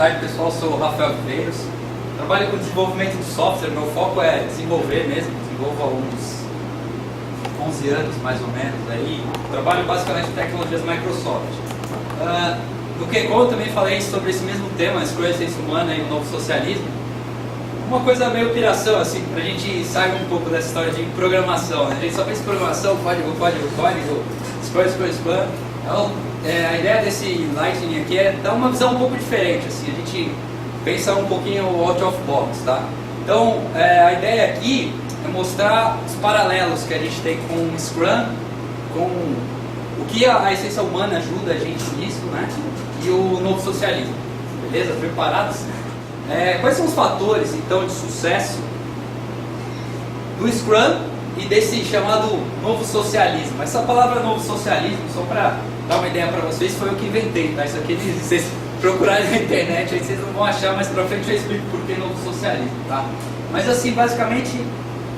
tarde, pessoal. Sou o Rafael Viveiros. Trabalho com desenvolvimento de software. Meu foco é desenvolver mesmo. Desenvolvo há uns 11 anos, mais ou menos. Aí trabalho basicamente com tecnologias Microsoft. No QCon eu também falei sobre esse mesmo tema, a escolha da essência humana e o novo socialismo. Uma coisa meio piração, assim, pra gente sair um pouco dessa história de programação, né? A gente só fez programação, código, escolha. Então, a ideia desse Lightning aqui é dar uma visão um pouco diferente, assim, a gente pensa um pouquinho out of box, tá? Então, a ideia aqui é mostrar os paralelos que a gente tem com o Scrum, com o que a essência humana ajuda a gente nisso, né? E o novo socialismo, beleza? Preparados? Quais são os fatores, então, de sucesso do Scrum e desse chamado novo socialismo? Essa palavra novo socialismo, só para dar uma ideia para vocês, foi eu que inventei, tá? Isso aqui, se vocês procurarem na internet, aí vocês não vão achar, mas para frente eu explico por que novo socialismo, tá? Mas assim, basicamente,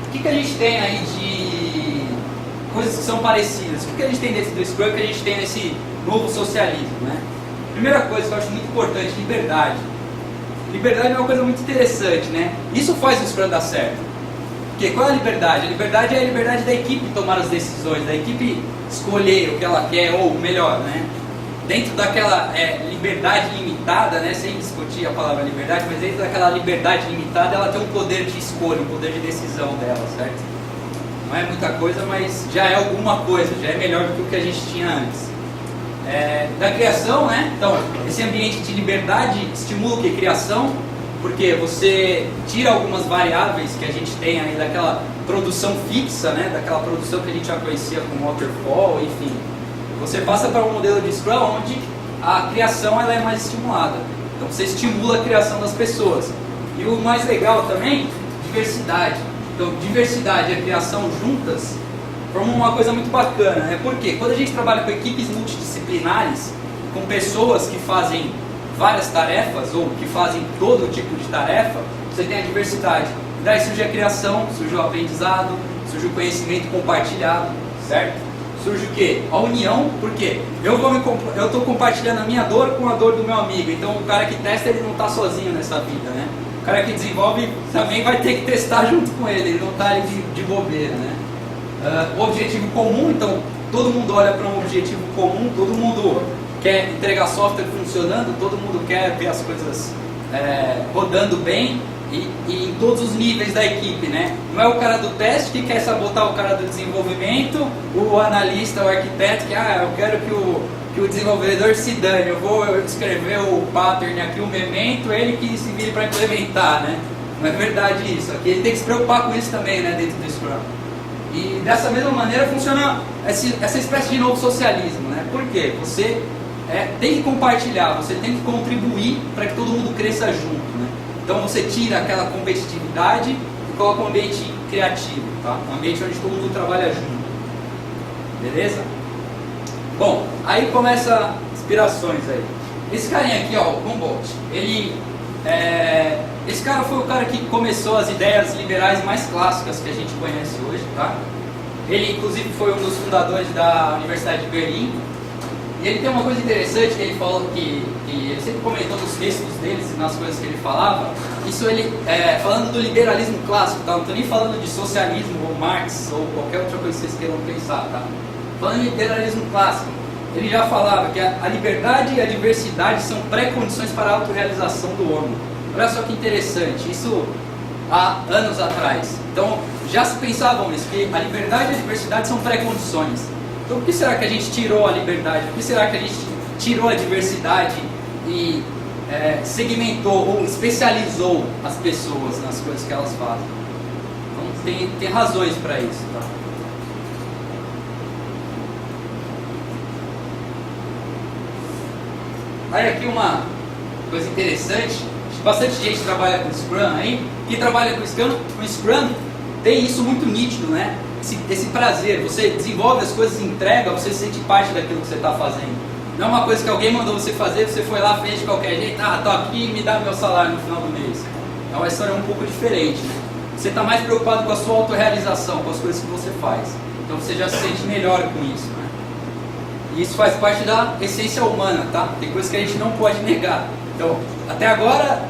o que a gente tem aí de coisas que são parecidas? O que a gente tem dentro do Scrum que a gente tem nesse novo socialismo, né? Primeira coisa que eu acho muito importante, liberdade. Liberdade é uma coisa muito interessante, né? Isso faz o Scrum dar certo. Porque qual é a liberdade? A liberdade é a liberdade da equipe tomar as decisões, da equipe escolher o que ela quer, ou melhor, né? Dentro daquela liberdade limitada, né? Sem discutir a palavra liberdade, mas dentro daquela liberdade limitada, ela tem um poder de escolha, um poder de decisão dela, certo? Não é muita coisa, mas já é alguma coisa, já é melhor do que o que a gente tinha antes. Da criação, né? Então, esse ambiente de liberdade estimula o que? Criação, porque você tira algumas variáveis que a gente tem aí daquela produção fixa, né? Daquela produção que a gente já conhecia como waterfall, enfim. Você passa para um modelo de Scrum onde a criação ela é mais estimulada. Então, você estimula a criação das pessoas. E o mais legal também, diversidade. Então, diversidade e a criação juntas formam uma coisa muito bacana, né? Porque quando a gente trabalha com equipes multidisciplinares, com pessoas que fazem várias tarefas ou que fazem todo tipo de tarefa, você tem a diversidade. E daí surge a criação, surge o aprendizado, surge o conhecimento compartilhado, certo? Surge o quê? A união, por quê? Eu estou compartilhando a minha dor com a dor do meu amigo, então o cara que testa ele não está sozinho nessa vida, né? O cara que desenvolve também vai ter que testar junto com ele não está ali de bobeira, né? O objetivo comum, então todo mundo olha para um objetivo comum, todo mundo quer entregar software funcionando, todo mundo quer ver as coisas rodando bem e em todos os níveis da equipe, né? Não é o cara do teste que quer sabotar o cara do desenvolvimento, o analista, o arquiteto que eu quero que o desenvolvedor se dane, eu vou escrever o pattern aqui, o memento, ele que se vire para implementar, né? Não é verdade isso, aqui ele tem que se preocupar com isso também, né, dentro do Scrum. E dessa mesma maneira funciona essa espécie de novo socialismo, né? Por quê? Você tem que compartilhar, você tem que contribuir para que todo mundo cresça junto, né? Então você tira aquela competitividade e coloca um ambiente criativo, tá? Um ambiente onde todo mundo trabalha junto. Beleza? Bom, aí começa inspirações aí. Esse carinha aqui, ó, o Humboldt, esse cara foi o cara que começou as ideias liberais mais clássicas que a gente conhece hoje, tá? Ele, inclusive, foi um dos fundadores da Universidade de Berlim. E ele tem uma coisa interessante que ele falou que ele sempre comentou nos textos deles e nas coisas que ele falava. Isso ele, falando do liberalismo clássico, tá? Não estou nem falando de socialismo ou Marx ou qualquer outra coisa que vocês queiram pensar, tá? Falando de liberalismo clássico, ele já falava que a liberdade e a diversidade são pré-condições para a autorrealização do homem. Olha só que interessante, isso há anos atrás. Então, já se pensavam nisso, que a liberdade e a diversidade são pré-condições. Então, por que será que a gente tirou a liberdade? Por que será que a gente tirou a diversidade e segmentou ou especializou as pessoas nas coisas que elas fazem? Então, tem razões para isso, tá? Aí aqui uma coisa interessante, bastante gente trabalha com Scrum aí, quem trabalha com Scrum tem isso muito nítido, né? Esse prazer, você desenvolve as coisas, entrega, você se sente parte daquilo que você está fazendo. Não é uma coisa que alguém mandou você fazer, você foi lá, fez de qualquer jeito, tô aqui, me dá meu salário no final do mês. É uma história um pouco diferente, né? Você está mais preocupado com a sua autorrealização, com as coisas que você faz. Então você já se sente melhor com isso, né? E isso faz parte da essência humana, tá? Tem coisas que a gente não pode negar. Então, até agora,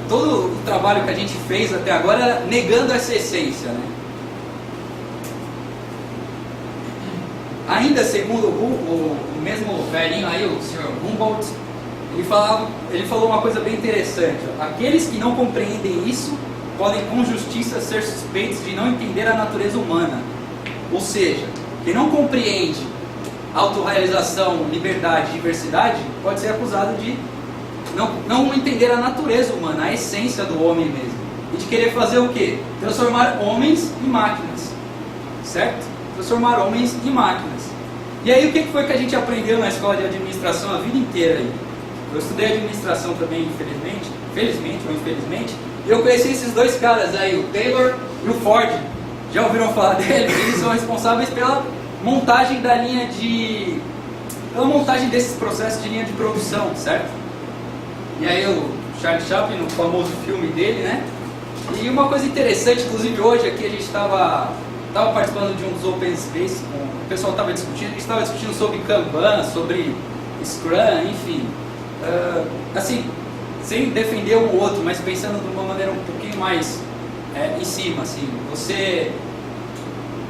todo o trabalho que a gente fez até agora era negando essa essência, né? Ainda segundo o mesmo velhinho aí, o Sr. Humboldt, ele falou uma coisa bem interessante. Aqueles que não compreendem isso podem com justiça ser suspeitos de não entender a natureza humana. Ou seja, quem não compreende autorrealização, liberdade, diversidade, pode ser acusado de não entender a natureza humana, a essência do homem mesmo. E de querer fazer o quê? Transformar homens em máquinas. Certo? Transformar homens em máquinas. E aí o que foi que a gente aprendeu na escola de administração a vida inteira aí? Eu estudei administração também, felizmente ou infelizmente, e eu conheci esses dois caras aí, o Taylor e o Ford. Já ouviram falar deles? Eles são responsáveis pela montagem da linha pela montagem desses processos de linha de produção, certo? E aí o Charlie Chaplin, no famoso filme dele, né? E uma coisa interessante, inclusive hoje aqui a gente estava participando de uns Open Space, o pessoal estava discutindo, a gente estava discutindo sobre Kanban, sobre Scrum, enfim. Assim, sem defender um ou outro, mas pensando de uma maneira um pouquinho mais em cima, assim.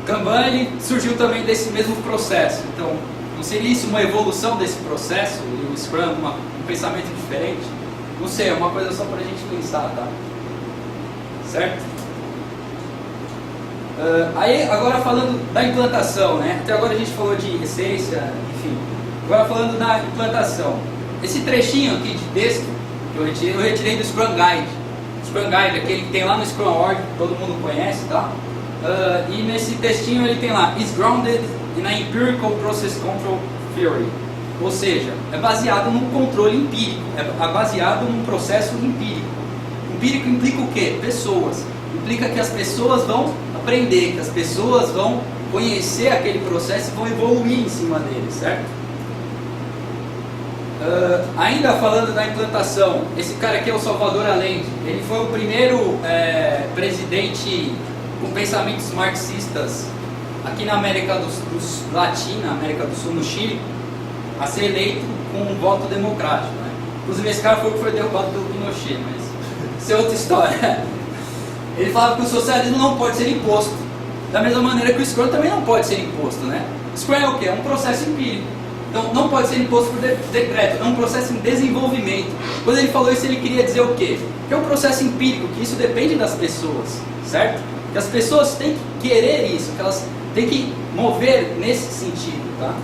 Kanban ele surgiu também desse mesmo processo, então não seria isso uma evolução desse processo e o Scrum um pensamento diferente? Não sei, é uma coisa só para a gente pensar, tá? Certo? Aí agora falando da implantação, né? Até agora a gente falou de essência, enfim. Agora falando da implantação. Esse trechinho aqui de texto que eu retirei do Scrum Guide. O Scrum Guide, aquele que tem lá no Scrum.org, que todo mundo conhece, tá? E nesse textinho ele tem lá, is grounded in a empirical process control theory. Ou seja, é baseado num controle empírico, é baseado num processo empírico. Empírico implica o quê? Pessoas. Implica que as pessoas vão aprender, que as pessoas vão conhecer aquele processo e vão evoluir em cima dele, certo? Ainda falando da implantação, esse cara aqui é o Salvador Allende. Ele foi o primeiro presidente com pensamentos marxistas aqui na América Latina, América do Sul, no Chile, a ser eleito com um voto democrático, né? Inclusive esse cara foi o que foi derrubado pelo Pinochet, mas isso é outra história. Ele falava que o socialismo não pode ser imposto, da mesma maneira que o Scrum também não pode ser imposto, né? O Scrum é o quê? É um processo empírico. Então não pode ser imposto por decreto, é um processo em desenvolvimento. Quando ele falou isso, ele queria dizer o quê? Que é um processo empírico, que isso depende das pessoas, certo? Que as pessoas têm que querer isso, que elas têm que mover nesse sentido, tá?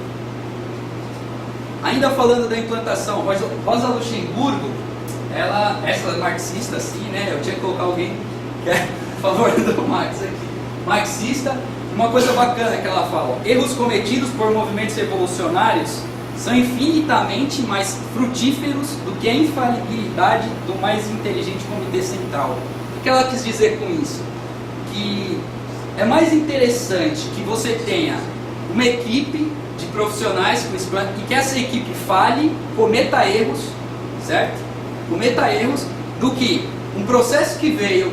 Ainda falando da implantação, Rosa Luxemburgo, essa marxista assim, né? Eu tinha que colocar alguém que é a favor do Marx aqui. Marxista, uma coisa bacana que ela fala: erros cometidos por movimentos revolucionários são infinitamente mais frutíferos do que a infalibilidade do mais inteligente comitê central. O que ela quis dizer com isso? Que é mais interessante que você tenha uma equipe de profissionais com Scrum e que essa equipe falhe, cometa erros, certo? Cometa erros, do que um processo que veio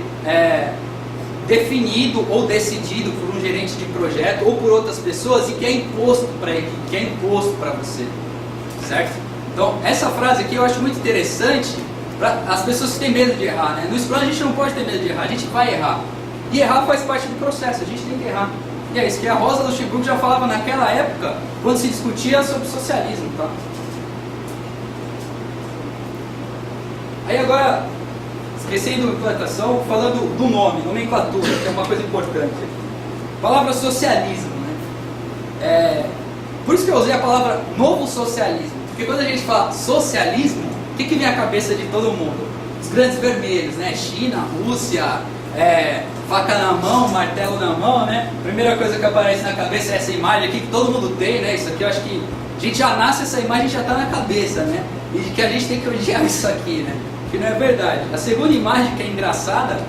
definido ou decidido por um gerente de projeto ou por outras pessoas e que é imposto para a equipe, que é imposto para você, certo? Então essa frase aqui eu acho muito interessante para as pessoas que têm medo de errar, né? No Scrum a gente não pode ter medo de errar, a gente vai errar. E errar faz parte do processo, a gente tem que errar. E é isso que a Rosa Luxemburgo já falava naquela época, quando se discutia sobre socialismo, tá? Aí agora, esquecendo implantação, falando do nome, nomenclatura, que é uma coisa importante. A palavra socialismo, né? Por isso que eu usei a palavra novo socialismo, porque quando a gente fala socialismo, o que vem à cabeça de todo mundo? Os grandes vermelhos, né? China, Rússia, faca na mão, martelo na mão, né? Primeira coisa que aparece na cabeça é essa imagem aqui que todo mundo tem, né? Isso aqui eu acho que a gente já nasce, essa imagem já está na cabeça, né? E de que a gente tem que odiar isso aqui, né? Que não é verdade. A segunda imagem que é engraçada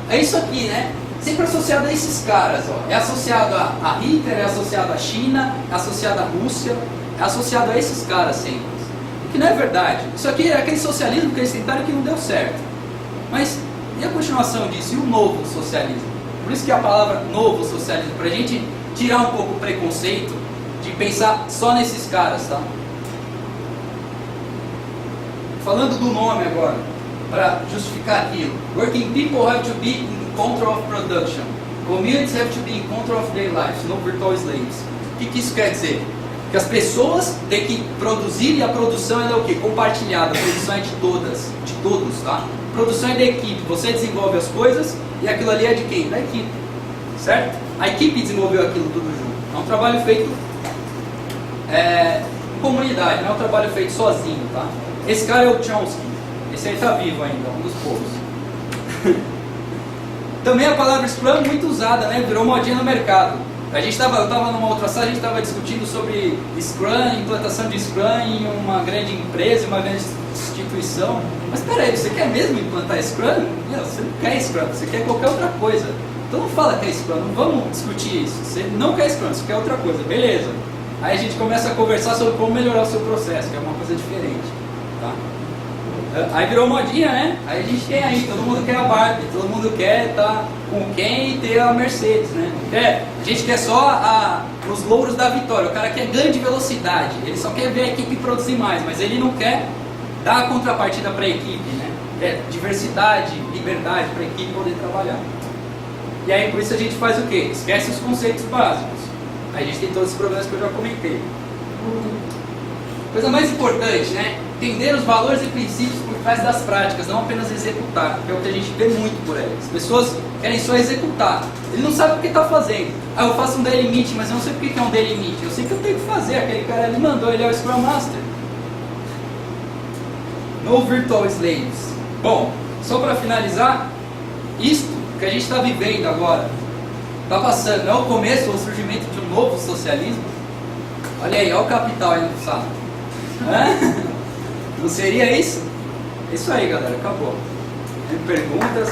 é isso aqui, né? Sempre associado a esses caras, ó. É associado a Hitler, é associado a China, é associado à Rússia, é associado a esses caras sempre. Que não é verdade. Isso aqui é aquele socialismo que eles tentaram que não deu certo. Mas e a continuação disso? E o novo socialismo? Por isso que a palavra novo socialismo, para a gente tirar um pouco o preconceito de pensar só nesses caras, tá? falando do nome agora, para justificar aquilo. Working people have to be in control of production. Communities have to be in control of their lives, no virtual slaves. O que isso quer dizer? Que as pessoas têm que produzir e a produção é o quê? Compartilhada, a produção é de todos, tá? A produção é da equipe, você desenvolve as coisas e aquilo ali é de quem? Da equipe, certo? A equipe desenvolveu aquilo tudo junto. É um trabalho feito em comunidade, não é um trabalho feito sozinho, tá? Esse cara é o Chomsky, esse aí está vivo ainda, um dos poucos. Também a palavra Scrum é muito usada, né? Virou modinha no mercado. Eu estava numa outra sala, a gente estava discutindo sobre Scrum, implantação de Scrum em uma grande empresa, uma grande instituição. Mas peraí, você quer mesmo implantar Scrum? Não, você não quer Scrum, você quer qualquer outra coisa. Então não fala que é Scrum, não vamos discutir isso. Você não quer Scrum, você quer outra coisa, beleza. Aí a gente começa a conversar sobre como melhorar o seu processo, que é uma coisa diferente. Tá? Aí virou modinha, né? Aí a gente tem aí, todo mundo quer a Barbie, todo mundo quer estar com quem e ter a Mercedes, né? A gente quer só os louros da vitória, o cara quer ganho de velocidade, ele só quer ver a equipe produzir mais, mas ele não quer dar a contrapartida para a equipe, né? Quer diversidade, liberdade para a equipe poder trabalhar. E aí por isso a gente faz o quê? Esquece os conceitos básicos. Aí a gente tem todos os problemas que eu já comentei. Coisa mais importante, né? Entender os valores e princípios por trás das práticas, não apenas executar, que é o que a gente vê muito por aí. As pessoas querem só executar. Ele não sabe o que está fazendo. Ah, eu faço um daily meeting, mas eu não sei o que é um daily meeting. Eu sei que eu tenho que fazer. Aquele cara ali mandou, ele é o Scrum Master. No Virtual Slaves. Bom, só para finalizar, isto que a gente está vivendo agora, está passando, é o começo ou o surgimento de um novo socialismo? Olha aí, olha o capital aí no saco. Não seria isso? É isso aí, galera, acabou. Tem perguntas?